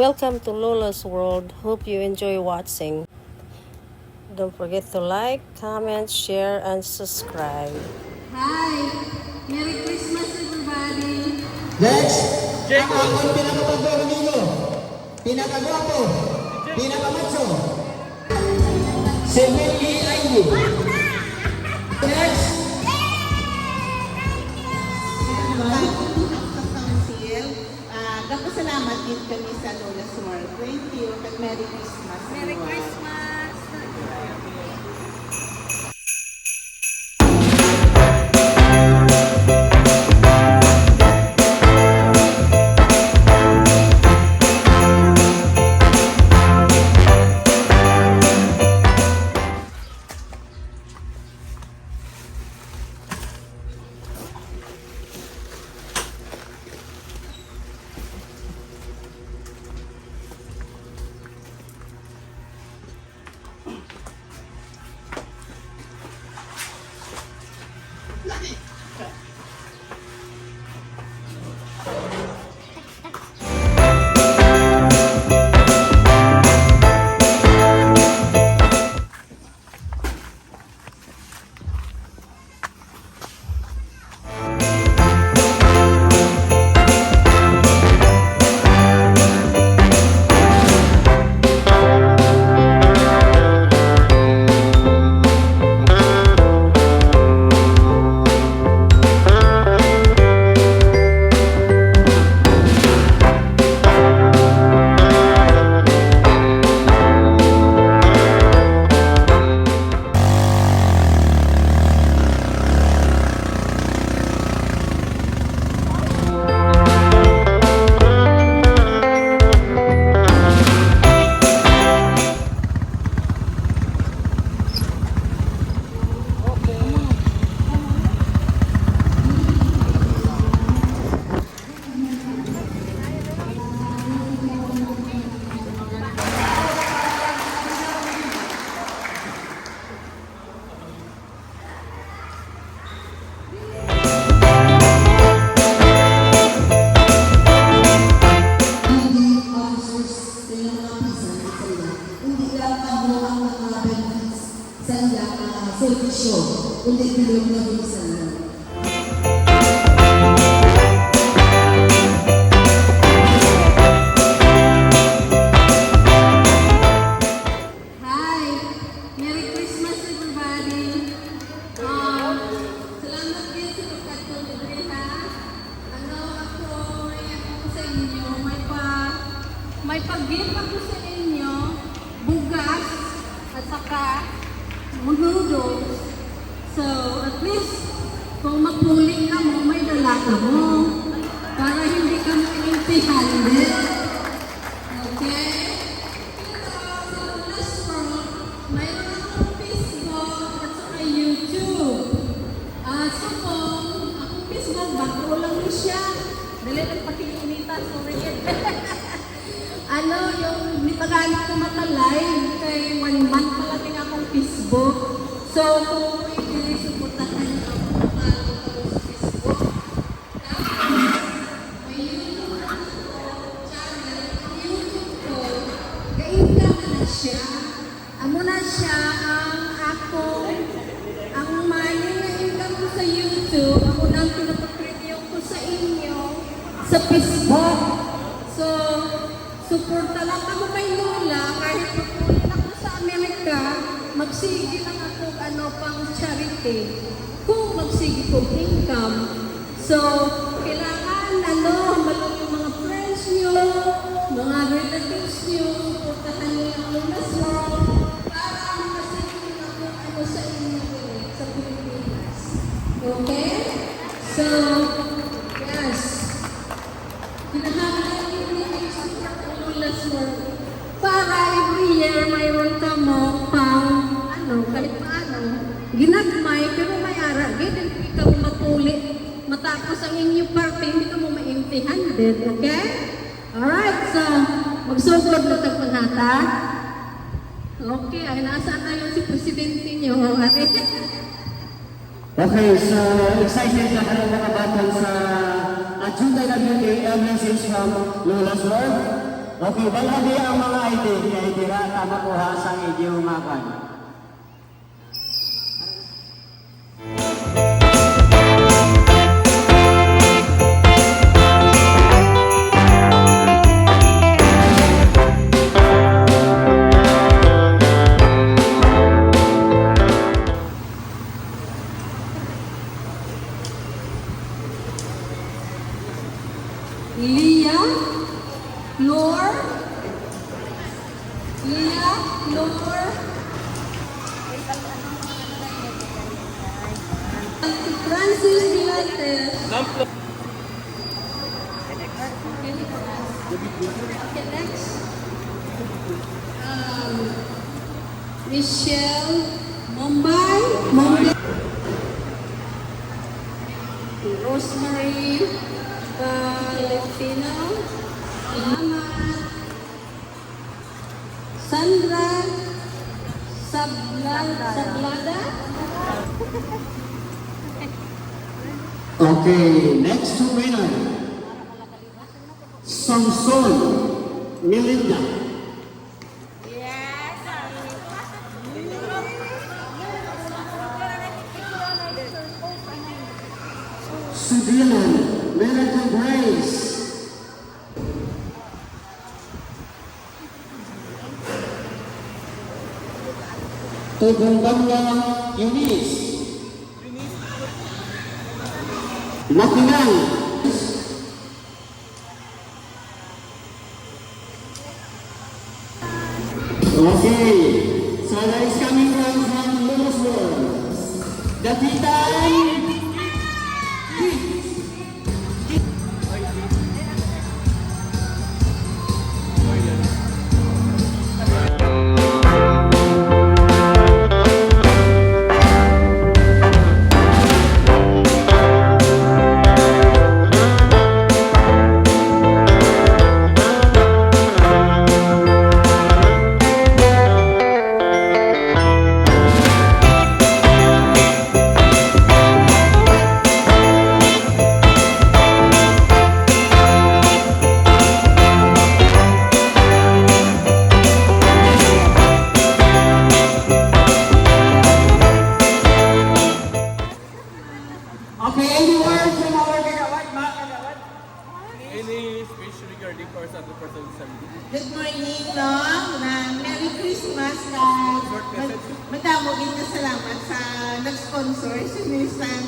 Welcome to Lola's World. Hope you enjoy watching. Don't forget to like, comment, share, and subscribe. Hi! Merry Christmas, everybody! Next, ang aking pinakapagdong amigo, pinakagwapo, pinakamacho, si Willie Ivy. Next, Salamat din kami sa Lola's World. Thank you. At Merry Christmas. Merry Christmas! Kundi bilog na bisa. Hi! Merry Christmas, everybody! Salamat din sa pagkatulog ha. Ako sa inyo, may pag-gift ako sa inyo, bugas, at saka noodles. So, at least, kung magpuli ka mo, may dala ka mo. Para hindi ka empty-handed. Okay? Ito, sa Lola's World, mayroon akong Facebook at saka YouTube. So, akong Facebook, bago lang mo siya. Dali lang pakiinita, sorry. Yung nipagano ko matalay, kay 1 month pa lang akong Facebook. So, kung may suportahan niyo ako, follow ko sa Facebook. Tapos, may YouTube channel. Ang YouTube ko, ka-income na siya. Amo na siya ang money na income ko sa YouTube, ako na ang pinapag-review ko sa inyo sa Facebook. So, suporta lang ako kay Lola kahit pagpunin ako sa Amerika, magsige lang ako pang charity kung magsige kong income. So, kailangan malong yung mga friends nyo, mga relatives nyo, suportahan nyo yung Lola's World para makasige ako sa inyo sa Pilipinas. Okay? So, yes. Hinahanap Lola's World. Para every year mayroon ka mo kahit paano, ginagmay, pero may ara, hindi ka mo mapuli. Matapos ang inyong party, hindi ka mo ma-empty-handed, okay? Alright, so, magsugod na itong panghata. Okay, ay nasa tayo si Presidente nyo, ate. Okay, so excited na kayo mga batang sa June 11 message from Lola's World. Okay, balagi ang mga ID. Kaya dira tama ko ha sa inyo mga kan. Leah, Lore, Leah, Lore, Francis Dilantes. Okay, next. Michelle, Mumbai. Rosemary, Valentino, Muhammad, Sandra, Sablada. Okay, next to winner. Samson Melinda. Sudilan Miracle Grace. Tugong Bangga Eunice. Makinang. Okay, so that is coming from Lulu's World. Dapitan. Okay, any word from our Kagawad? Any speech regarding for sa 2017? Good morning, no? Merry Christmas. Madamo na salamat sa nag-sponsor sa isang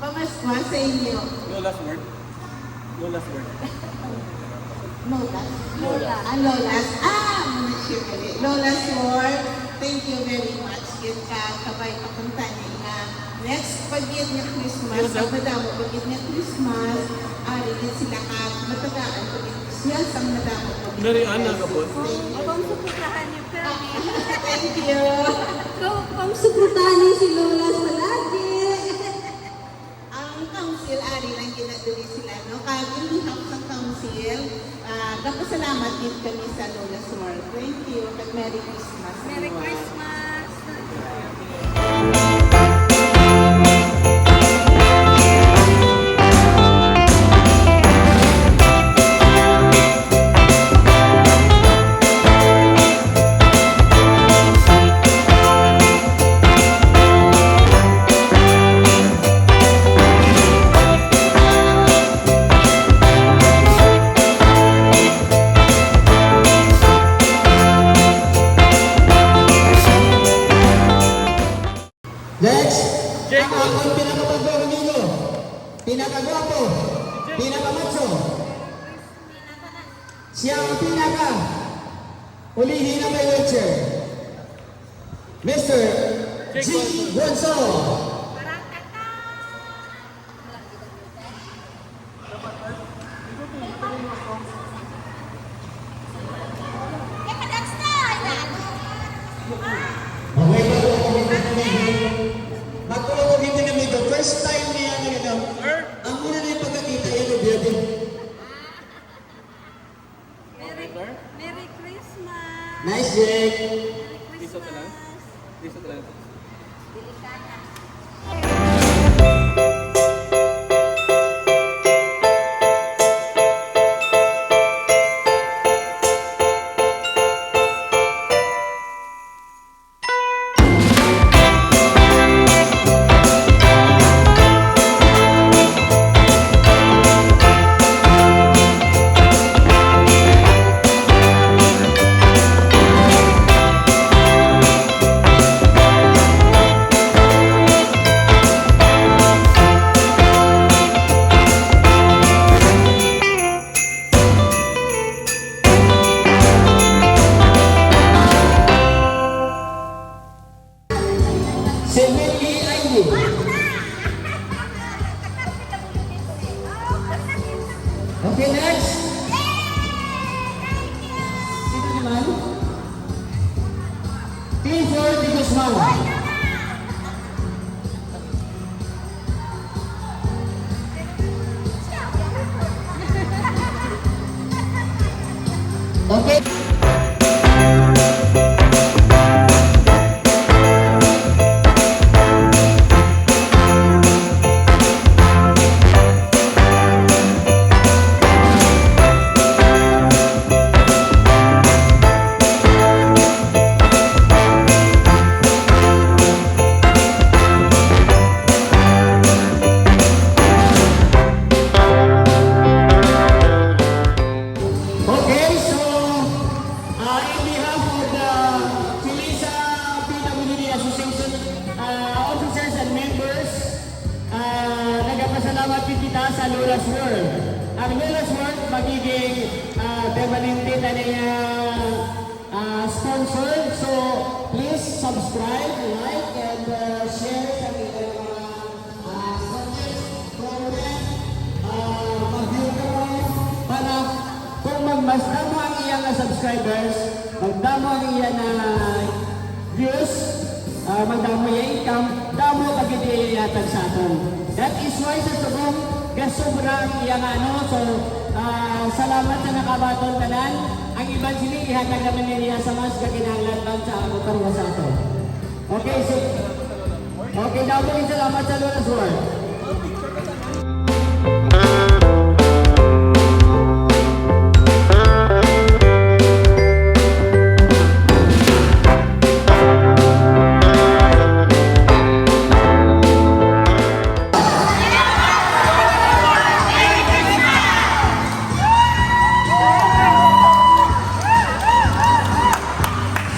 pamaskwa sa inyo. No last word? No last word. Lolas. Muna siya gali. Lolas Ward, thank you very much. Yan ka, kabay papunta niya nga. Next pag-yun niya Christmas, ang madamo pag-yun niya Christmas, ari din sila ka, matagaan pag-yun Christmas, ang madamo pag-yun. Dari Ana ka po? Thank you. Pamsuportahan niyo si Lolas palagi. Ang council, ari lang ginaduli sila, no? Kaya in behalf ng council, nagpasalamat din kami sa Lola Smart. Thank you. At Merry Christmas. Merry Christmas. Next, ang aking pinakapagbabanino, pinakagwapo, pinakamacho. Siya ang pinaka ulihin na may wheelchair. Mr. G. Gonzo. Okay, magkulong ko hindi namin ito. First time niya na ito. Ang una na yung pagkakita, yun yung building. Merry Christmas. Nice, Jake. Piso ka lang? Piso ka lang. Melly Ivy. Okay, next. Sino naman? Clifford de Guzman. Okay. Okay, so in behalf of the Chilisa PWD Association officers and members, nagpasalamat din kita sa Lola's World. Ang Lola's World magiging permanente na niya sponsor. So please subscribe, like, and share sa mga subjects, program, mag-view ka para kung mas damo ang iyang subscribers, magdamo ang iyang views, magdamo yung income, damo pag-ibig yatag sa aton. That is why sa tubong, gasubra ang iyang so salamat sa nakabaton tanan. Ang ibang sini, ihatag naman niya sa mas kakinahanglan sa karuwa sa aton. Okay, so, okay, damo yung salamat sa Lola's World.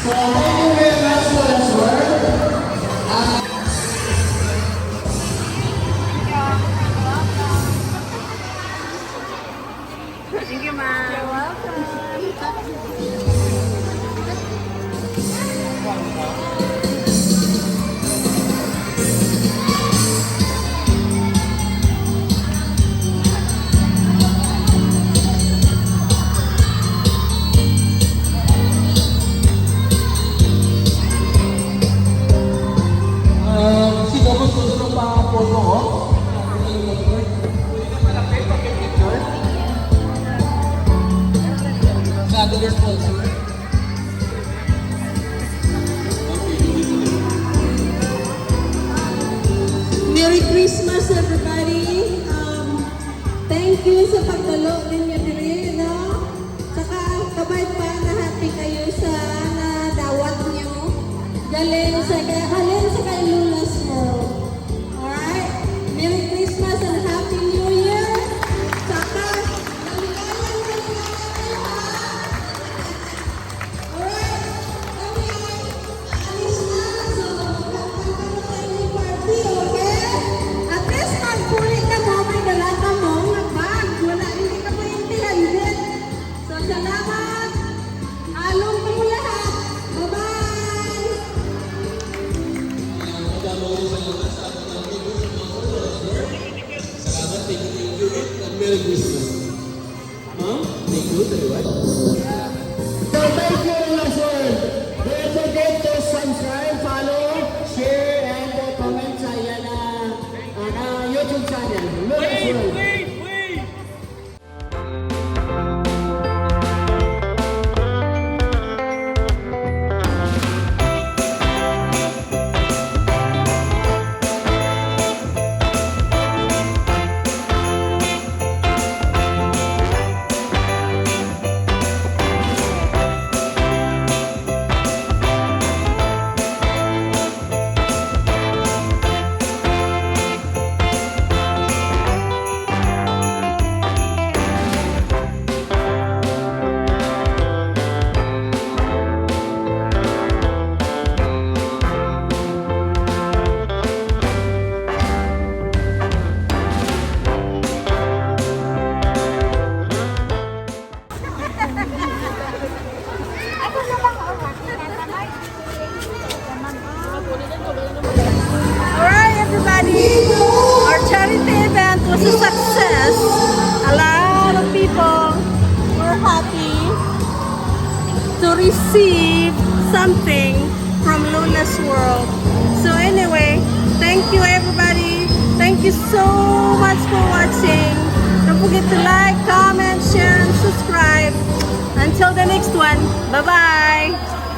So, thank you very much for the word. Thank you, ma'am. You're welcome. Sino gusto pa photo ko? Another sponsor. Merry Christmas, everybody. Thank you sa pagdalo ninyo diri, no? Saka kabay pa na happy kayo sa nadawat niyo. Halin sa kay Lola's World. Alright? Merry Christmas and Happy New Year. Saka, naligayan kayo, ha? Alright? Kami ay alis na. So, magkakaroon tayo ng party, okay? At least magpuli ka mo, may dala ka mo, mag-bag. Wala, hindi ka mo intihandin. So, salamat. Along kayo lahat. Bye-bye. Magdamo rin sa receive something from Lola's World. So anyway, thank you everybody. Thank you so much for watching. Don't forget to like, comment, share, and subscribe. Until the next one, bye-bye.